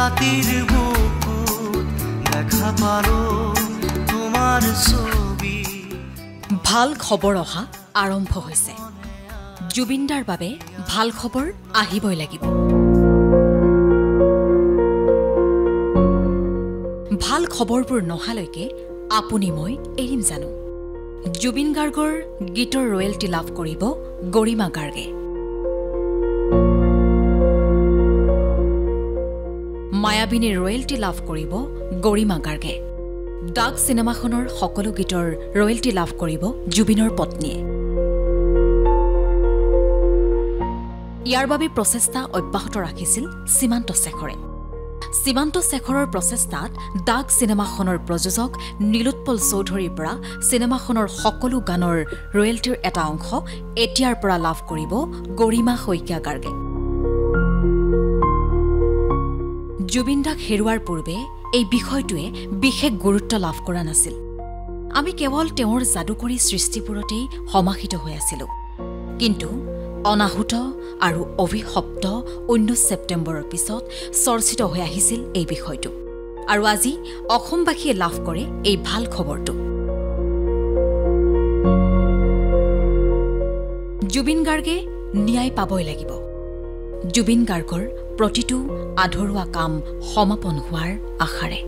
ৰাতিৰ বুকুত দেখা পালো তোমাৰ ছবি ভাল খবৰ অহা আৰম্ভ হৈছে জুবিনদাৰ বাবে ভাল খবৰ আহিবই লাগিব ভাল খবৰবোৰ নহালৈকে আপুনি মই এৰিম জানো জুবিন গাৰ্গৰ গীতৰ ৰয়েলটি লাভ কৰিব গৰিমা গাৰ্গে মায়াবিনীৰ ৰয়েলটি লাভ কৰিব গৰিমা গাৰ্গে ডাক সিনেমাখনৰ সকলো গীতৰ ৰয়েলটি লাভ কৰিব জুবিনৰ পত্নীয়ে ইয়াৰ বাবে প্ৰচেষ্টা অব্যাহত ৰাখিছিল সীমান্ত শেখৰৰ প্ৰচেষ্টাত ডাক সিনেমাখনৰ প্ৰযোজক নীলোৎপল চৌধুৰীৰ পৰা সিনেমাখনৰ সকলো গানৰ ৰয়েলটিৰ এটা অংশ এতিয়াৰ পৰা লাভ কৰিব গৰিমা শইকীয়া গাৰ্গে জুবিনদাক হেৰুৱাৰ পূৰ্বে এই বিষয়টোৱে বিশেষ গুৰুত্ব লাভ কৰা নাছিল আমি কেৱল তেওঁৰ যাদুকৰী সৃষ্টিবোৰতেই সমাহিত হৈ আছিলোঁ কিন্তু অনাহুত আৰু অভিশপ্ত 19 ছেপ্টেম্বৰৰ পিছত চৰ্চিত হৈ আহিছিল এই বিষয়টো আৰু আজি অসমবাসীয়ে লাভ কৰে এই ভাল খবৰটো জুবিন গাৰ্গে ন্যায় পাবই লাগিব জুবিন গাৰ্গৰ প্ৰতিটো আধৰুৱা কাম সমাপন হোৱাৰ আশাৰে